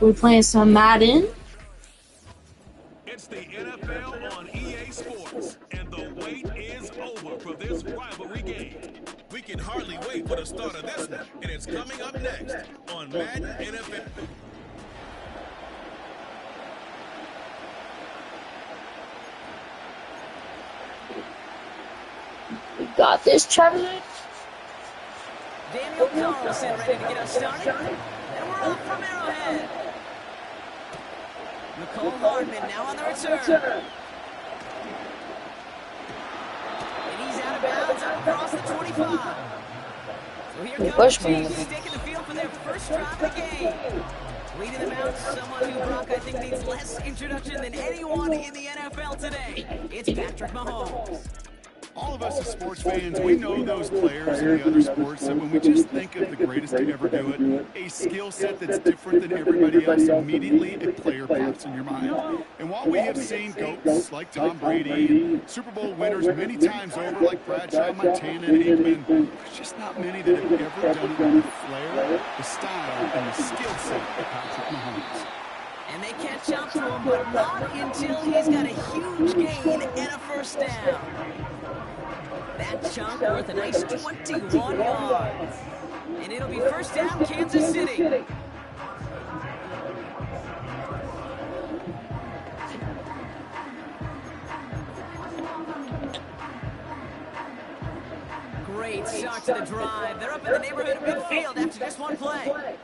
We're playing some Maden. It's the NFL on EA Sports, and the wait is over for this rivalry game. We can hardly wait for the start of this one, and it's coming up next on Madden NFL. We got this, Travis. Daniel Carlson ready to get us started. And we're off from Arrowhead. Nicole Hardman now on the return. And he's out of bounds across the 25. So here comes the Chiefs taking the field for their first drive of the game. Leading them out, someone who Brock I think needs less introduction than anyone in the NFL today. It's Patrick Mahomes. All of us as sports fans, we know those players in the other sports that when we just think of the greatest to ever do it, a skill set that's different than everybody else, immediately a player pops in your mind. And while we have seen GOATs like Tom Brady, Super Bowl winners many times over like Bradshaw, Montana, and Aikman, there's just not many that have ever done it with the flair, the style, and the skill set of Patrick Mahomes. And they catch up to him, but not until he's got a huge gain and a first down. That chunk worth a nice 21 yards. And it'll be first down, Kansas City. Great start to the drive. They're up in the neighborhood of midfield after just one play.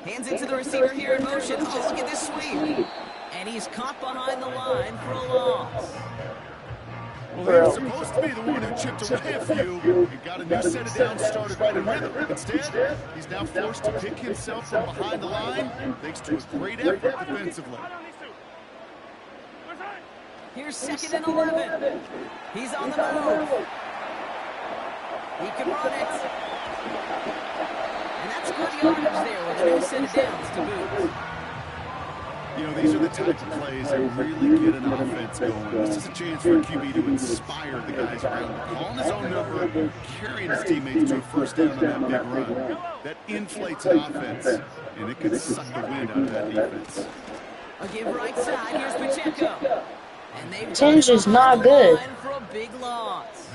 Hands it to the receiver here in motion. Oh, look at this sweep. And he's caught behind the line for a loss. Well, he was supposed to be the one who chipped away a few and got a new set of downs started right in rhythm. Instead, he's now forced to pick himself from behind the line thanks to a great effort defensively. Here's 2nd and 11. He's on the move. He can run it. And that's good yardage there with a new set of downs to boot. You know, these are the type of plays that really get an offense going. This is a chance for a QB to inspire the guys around him. Calling his own number, carrying his teammates to a first down on that big run. That inflates an offense, and it can suck the wind out of that defense. A give right side, here's Pacheco. And they've Tinge is not good. For a big loss.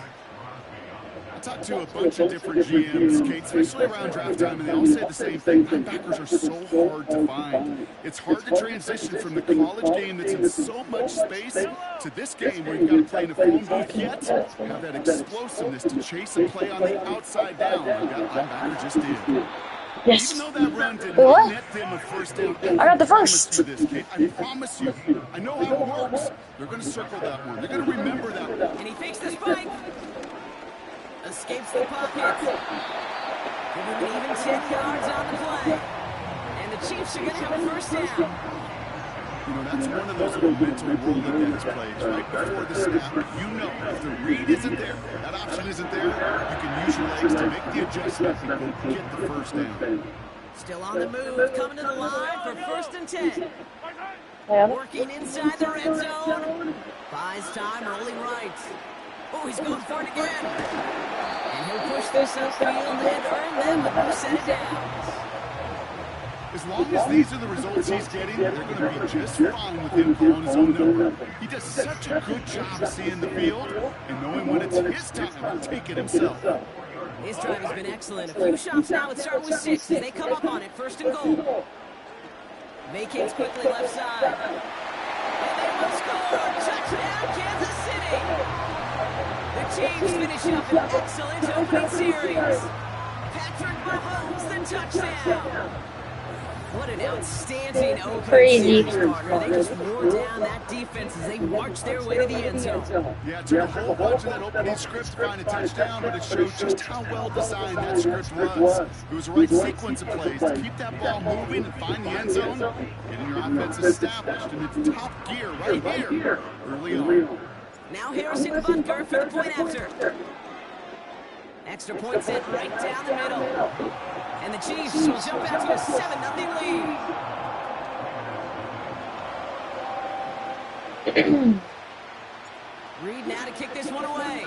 I talked to a bunch of different GMs, Kate, especially around draft time, and they all say the same thing. Linebackers are so hard to find. It's hard to transition from the college game that's in so much space to this game where you've got to play in a phone booth yet have that explosiveness to chase a play on the outside down like that linebacker just did. Yes. Even though that run did not net them a first down, I got the first. this, Kate. I promise you, I know how it works. They're going to circle that one. They're going to remember that one. And he fakes the spike. Escapes the pocket. Give him an even 10 yards on the play. And the Chiefs are going to have a first down. You know, that's one of those little mental Rolodex plays right before the snap. You know, if the read isn't there, that option isn't there, you can use your legs to make the adjustment and go get the first down. Still on the move, coming to the line for 1st and 10. Working inside the red zone. Buys time, rolling right. Oh, he's going for it again. And he'll push this upfield and earn them a new set of downs. As long as these are the results he's getting, they're going to be just fine with him calling his own number. He does such a good job of seeing the field and knowing when it's his time to take it himself. His drive has been excellent. A few shots now. It's starting with 6 as they come up on it. 1st and goal. Vacates quickly left side. And they will score. Touchdown, Kansas City. The Chiefs finish up an excellent opening series. Patrick Mahomes, the touchdown. What an outstanding opening series, partner. They just wore down that defense as they marched their way to the end zone. Yeah, it took a whole bunch of that opening script to find a touchdown, but it showed just how well designed that script was. It was the right sequence of plays to keep that ball moving and find the end zone, getting your offense established in its top gear right here early on. Now Harrison Butker for the point after. Extra point set right down the middle. And the Chiefs will jump out to a 7-0 lead. Reed now to kick this one away.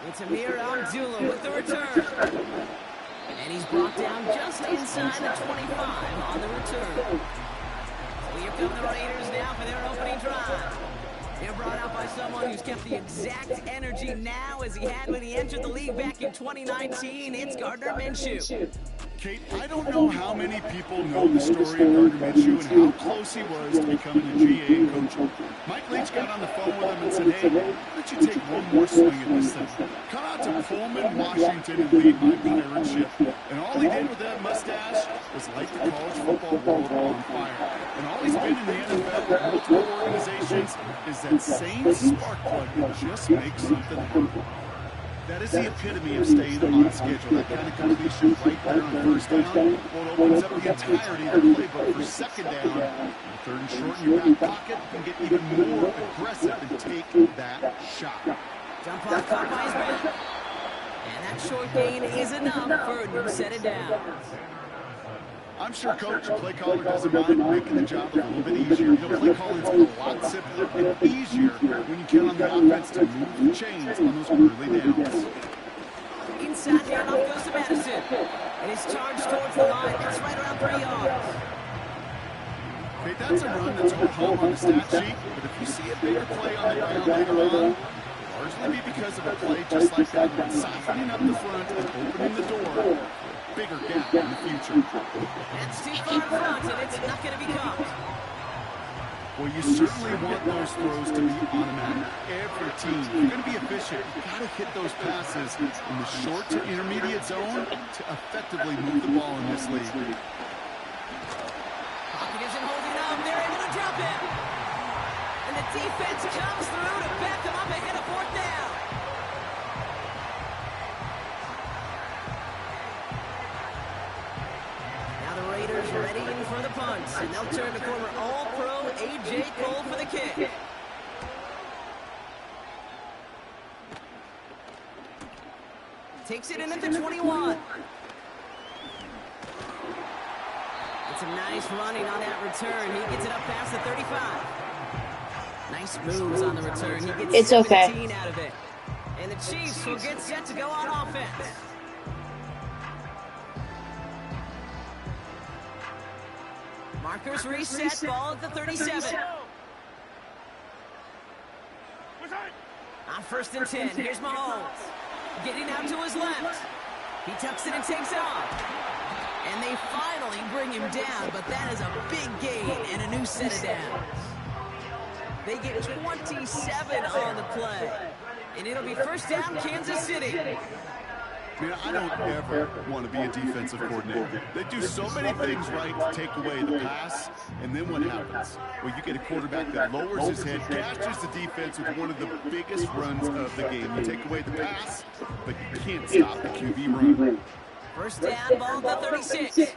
It's Amir Abdullah with the return. And he's brought down just inside the 25 on the return. So here come the Raiders now for their opening drive. They're brought out by someone who's kept the exact energy now as he had when he entered the league back in 2019. It's Gardner Minshew. Kate, I don't know how many people know the story of Gardner Minshew and how close he was to becoming a GA and coach. Mike Leach got on the phone with him and said, hey, why don't you take one more swing at this thing? Come out to Pullman, Washington, and lead my pirate ship. And all he did with that mustache was light the college football world on fire. And all he's been in the NFL with multiple organizations is that same spark plug that just makes something happen. That is the epitome of staying on schedule. That kind of completion right there on first down. Well, it opens up the entirety of the playbook for second down. Third and short in your back pocket. You can get even more aggressive and take that shot. Jump off caught by his man. And that short gain is enough for a new set of downs. I'm sure coach and play caller doesn't mind making the job a little bit easier. Play calling's a lot simpler and easier when you count on the offense to move the chains on those early downs. Inside handoff goes to Madison. And it's charged towards the line. It's right around 3 yards. Okay, that's a run that's all home on the stat sheet, but if you see a bigger play on the ground later on, largely be because of a play just like that one, softening up the front and opening the door. Bigger gap in the future. That's too far in front, and it's not going to be caught. Well, you certainly want those throws to be automatic. Every team, if you're going to be efficient, you've got to hit those passes in the short to intermediate zone to effectively move the ball in this league. Pocket isn't holding up. They're able to drop it. And the defense comes through to back them up ahead of fourth down. Raiders readying for the punt, and they'll turn to former All-Pro A.J. Cole for the kick. Takes it in at the 21. It's a nice running on that return. He gets it up past the 35. Nice moves on the return. He gets 17 out of it. And the Chiefs will get set to go on offense. Markers reset, ball at the 37. On 1st and 10, here's Mahomes. Getting out to his left. He tucks it and takes it off. And they finally bring him down, but that is a big gain and a new set of downs. They get 27 on the play. And it'll be first down, Kansas City. Man, I don't ever want to be a defensive coordinator. They do so many things right to take away the pass, and then what happens? Well, you get a quarterback that lowers his head, gashes the defense with one of the biggest runs of the game. You take away the pass, but you can't stop the QB run. First down, ball at the 36.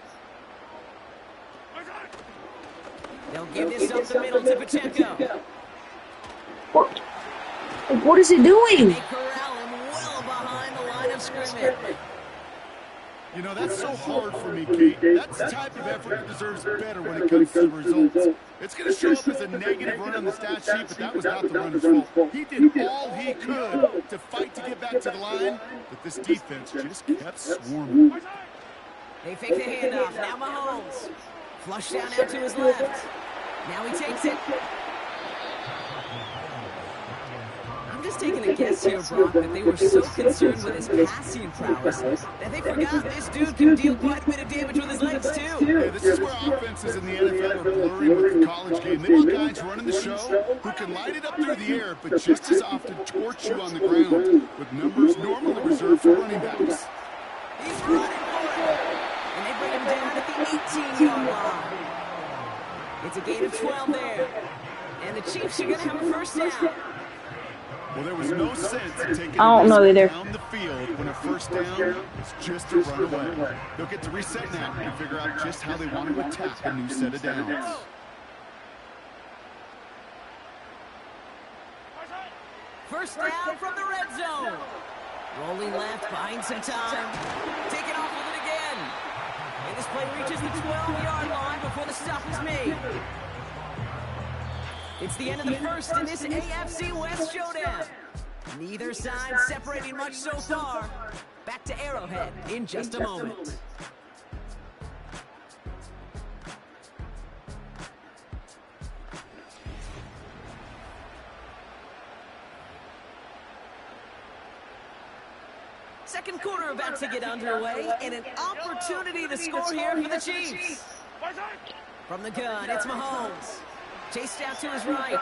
They'll give this up the middle to Pacheco. What is he doing? They corral him well behind the line of scrimmage. You know, that's so hard for me, Kate. That's the type of effort that deserves better when it comes to the results. It's going to show up as a negative run on the stat sheet, but that was not the runner's fault. He did all he could to fight to get back to the line, but this defense just kept swarming. They fake the handoff. Now Mahomes. Flush down out to his left. Now he takes it. I'm just taking a guess here, Brock, that they were so concerned with his passing prowess that they forgot this dude can deal quite a bit of damage with his legs, too. Yeah, this is where offenses in the NFL are blurring with the college game. They want guys running the show who can light it up through the air, but just as often torch you on the ground with numbers normally reserved for running backs. He's running for it. And they bring him down at the 18-yard line. It's a gain of 12 there. And the Chiefs are going to have a first down. Well, there was no sense in taking I don't know either. down the field when a first down is just to run away. They'll get to reset now and figure out just how they want to attack a new set of downs. First down from the red zone. Rolling left, buying some time. Taking off with it again. And this play reaches the 12-yard line before the stop is made. It's the end of the first in this AFC West showdown. Neither side separating much so far. Back to Arrowhead in just a moment. Second quarter about to get underway, and an opportunity to score here for the Chiefs. From the gun, it's Mahomes. Chased out to his right.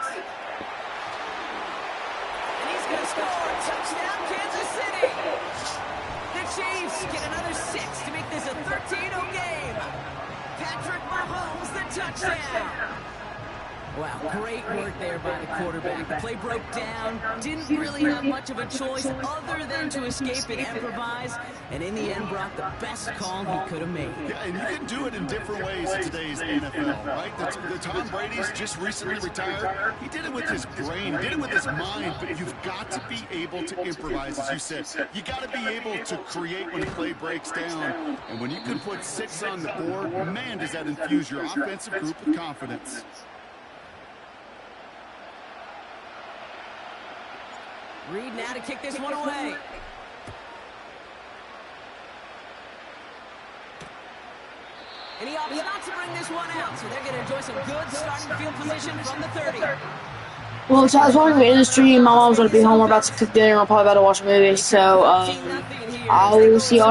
And he's going to score. Touchdown, Kansas City. The Chiefs get another 6 to make this a 13-0 game. Patrick Mahomes, the touchdown. Wow, great work there by the quarterback. The play broke down, didn't really have much of a choice other than to escape and improvise, and in the end brought the best call he could have made. Yeah, and you can do it in different ways in today's NFL, right? The Tom Brady's just recently retired. He did it with his brain, he did it with his mind, but you've got to be able to improvise, as you said. You got to be able to create when the play breaks down, and when you can put 6 on the board, man, does that infuse your offensive group with confidence. Reed now to kick this one away. And he opts not to bring this one out, so they're going to enjoy some good starting field position from the 30. Well, so I was watching the stream. My mom's gonna be home. We're about to cook dinner. We're probably about to watch a movie. So, I will see y'all.